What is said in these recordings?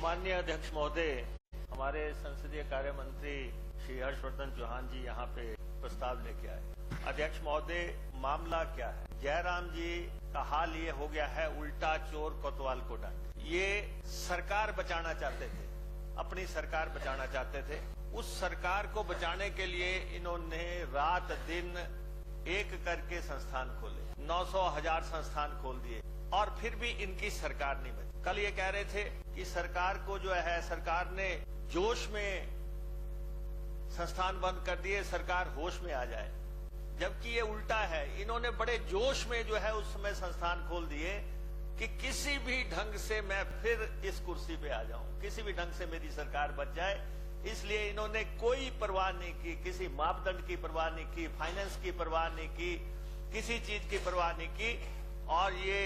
माननीय अध्यक्ष महोदय, हमारे संसदीय कार्य मंत्री श्री हर्षवर्धन चौहान जी यहाँ पे प्रस्ताव लेके आए। अध्यक्ष महोदय, मामला क्या है? जयराम जी का हाल ये हो गया है, उल्टा चोर कोतवाल को डांटे। ये सरकार बचाना चाहते थे, अपनी सरकार बचाना चाहते थे। उस सरकार को बचाने के लिए इन्होंने रात दिन एक करके संस्थान खोले, 900,000 संस्थान खोल दिए और फिर भी इनकी सरकार नहीं बची। कल ये कह रहे थे कि सरकार को जो है, सरकार ने जोश में संस्थान बंद कर दिए, सरकार होश में आ जाए, जबकि ये उल्टा है। इन्होंने बड़े जोश में जो है उस समय संस्थान खोल दिए कि किसी भी ढंग से मैं फिर इस कुर्सी पे आ जाऊं, किसी भी ढंग से मेरी सरकार बच जाए। इसलिए इन्होंने कोई परवाह नहीं की, किसी मापदंड की परवाह नहीं की, फाइनेंस की परवाह नहीं की, किसी चीज की परवाह नहीं की और ये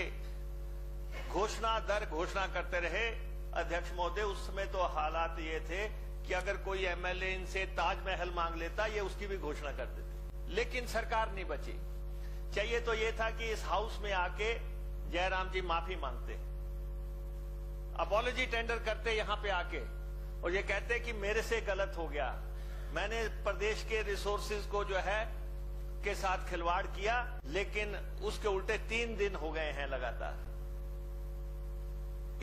घोषणा दर घोषणा करते रहे। अध्यक्ष महोदय, उस समय तो हालात ये थे कि अगर कोई एमएलए इनसे ताजमहल मांग लेता, ये उसकी भी घोषणा कर देते, लेकिन सरकार नहीं बची। चाहिए तो ये था कि इस हाउस में आके जयराम जी माफी मांगते, अपॉलॉजी टेंडर करते यहां पे आके और ये कहते कि मेरे से गलत हो गया, मैंने प्रदेश के रिसोर्सेज को जो है के साथ खिलवाड़ किया। लेकिन उसके उल्टे 3 दिन हो गए हैं लगातार।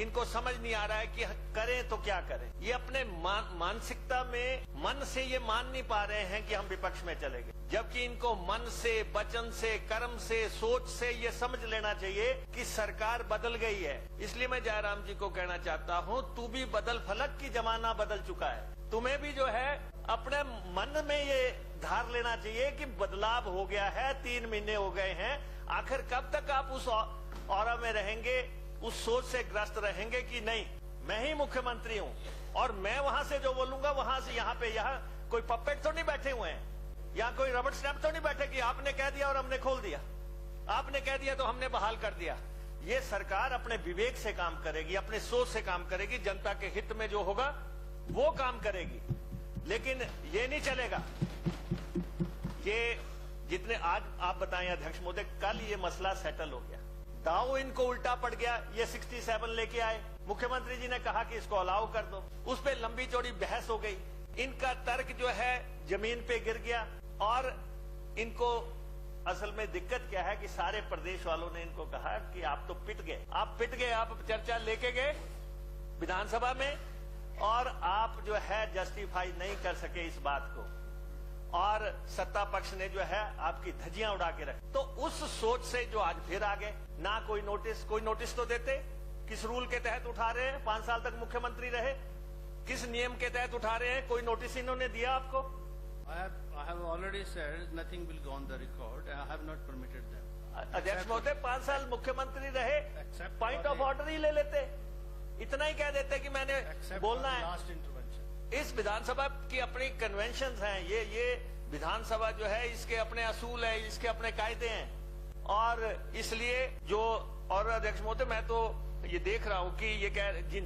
इनको समझ नहीं आ रहा है कि करें तो क्या करें। ये अपने मानसिकता में मन से ये मान नहीं पा रहे हैं कि हम विपक्ष में चले गए, जबकि इनको मन से, वचन से, कर्म से, सोच से ये समझ लेना चाहिए कि सरकार बदल गई है। इसलिए मैं जयराम जी को कहना चाहता हूं, तू भी बदल फलक की, जमाना बदल चुका है। तुम्हें भी जो है अपने मन में ये धार लेना चाहिए कि बदलाव हो गया है, 3 महीने हो गए हैं। आखिर कब तक आप उस ऑरा में रहेंगे, उस सोच से ग्रस्त रहेंगे कि नहीं मैं ही मुख्यमंत्री हूं और मैं वहां से जो बोलूंगा वहां से यहाँ कोई पपेट तो नहीं बैठे हुए हैं, यहाँ कोई रबड़ स्टैंप तो नहीं बैठे कि आपने कह दिया और हमने खोल दिया, आपने कह दिया तो हमने बहाल कर दिया। ये सरकार अपने विवेक से काम करेगी, अपने सोच से काम करेगी, जनता के हित में जो होगा वो काम करेगी। लेकिन ये नहीं चलेगा। ये जितने आज आप बताएं अध्यक्ष महोदय, कल ये मसला सेटल हो गया, दाव इनको उल्टा पड़ गया। ये 67 लेके आए, मुख्यमंत्री जी ने कहा कि इसको अलाउ कर दो, उस पर लंबी चौड़ी बहस हो गई। इनका तर्क जो है जमीन पे गिर गया और इनको असल में दिक्कत क्या है कि सारे प्रदेश वालों ने इनको कहा कि आप तो पिट गए, आप पिट गए, आप चर्चा लेके गए विधानसभा में और आप जो है जस्टिफाई नहीं कर सके इस बात को और सत्ता पक्ष ने जो है आपकी धज्जियां उड़ा के रखी। तो उस सोच से जो आज फिर आ गए, ना कोई नोटिस तो देते, किस रूल के तहत उठा रहे हैं, 5 साल तक मुख्यमंत्री रहे, किस नियम के तहत उठा रहे हैं, कोई नोटिस इन्होंने दिया आपको? I have already said nothing will go on the record. I have not permitted them. अध्यक्ष महोदय, 5 साल मुख्यमंत्री रहे, पॉइंट ऑफ ऑर्डर ही ले लेते, इतना ही कह देते कि मैंने बोलना है। लास्ट इंटरवेंशन, इस विधानसभा की अपनी कन्वेंशन हैं, ये विधानसभा जो है इसके अपने असूल है, इसके अपने कायदे हैं और इसलिए जो और अध्यक्ष महोदय, मैं तो ये देख रहा हूं कि ये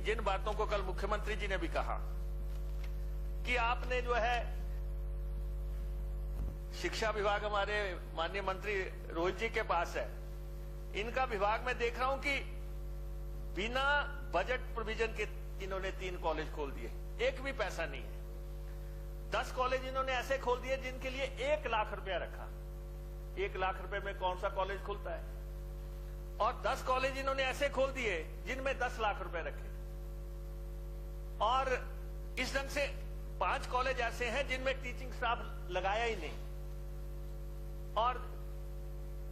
जिन बातों को कल मुख्यमंत्री जी ने भी कहा कि आपने जो है शिक्षा विभाग हमारे माननीय मंत्री रोहित जी के पास है, इनका विभाग में देख रहा हूं कि बिना बजट प्रोविजन के इन्होंने 3 कॉलेज खोल दिए, एक भी पैसा नहीं है। 10 कॉलेज इन्होंने ऐसे खोल दिए जिनके लिए 1 लाख रुपया रखा। 1 लाख रुपए में कौन सा कॉलेज खुलता है? और 10 कॉलेज इन्होंने ऐसे खोल दिए जिनमें 10 लाख रुपए रखे और इस ढंग से 5 कॉलेज ऐसे हैं जिनमें टीचिंग स्टाफ लगाया ही नहीं और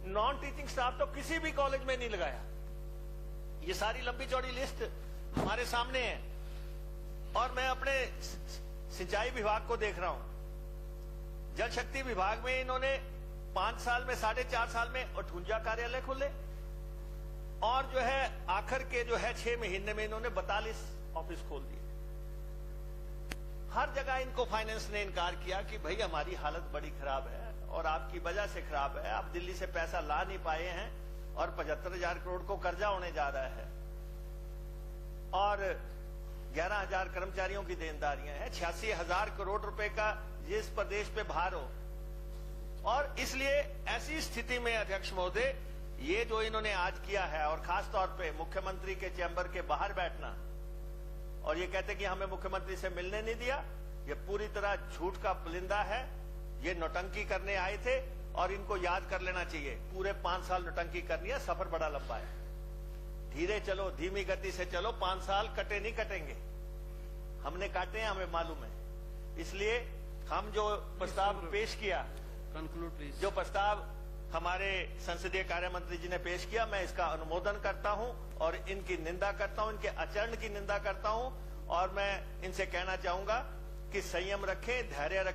नॉन टीचिंग स्टाफ तो किसी भी कॉलेज में नहीं लगाया। ये सारी लंबी चौड़ी लिस्ट हमारे सामने है और मैं अपने सिंचाई विभाग को देख रहा हूं, जल शक्ति विभाग में इन्होंने 5 साल में 4.5 साल में 58 कार्यालय खोले और जो है आखिर के जो है 6 महीने में इन्होंने 42 ऑफिस खोल दिए। हर जगह इनको फाइनेंस ने इनकार किया कि भाई हमारी हालत बड़ी खराब है और आपकी वजह से खराब है, आप दिल्ली से पैसा ला नहीं पाए हैं और 75,000 करोड़ को कर्जा होने जा रहा है और 11,000 कर्मचारियों की देनदारियां हैं, 86,000 करोड़ रुपए का जिस प्रदेश पे भार हो। और इसलिए ऐसी स्थिति में अध्यक्ष महोदय, ये जो इन्होंने आज किया है और खास तौर पे मुख्यमंत्री के चैम्बर के बाहर बैठना और और ये कहते कि हमें मुख्यमंत्री से मिलने नहीं दिया, ये पूरी तरह झूठ का पुलिंदा है। ये नौटंकी करने आए थे और इनको याद कर लेना चाहिए, पूरे 5 साल नौटंकी करनी है, सफर बड़ा लंबा है। धीरे चलो, धीमी गति से चलो, 5 साल कटे नहीं कटेंगे, हमने काटे हैं, हमें मालूम है। इसलिए हम जो प्रस्ताव पेश किया, Conclude, please. जो प्रस्ताव हमारे संसदीय कार्य मंत्री जी ने पेश किया, मैं इसका अनुमोदन करता हूं और इनकी निंदा करता हूं, इनके आचरण की निंदा करता हूं। और मैं इनसे कहना चाहूंगा कि संयम रखें, धैर्य रखें।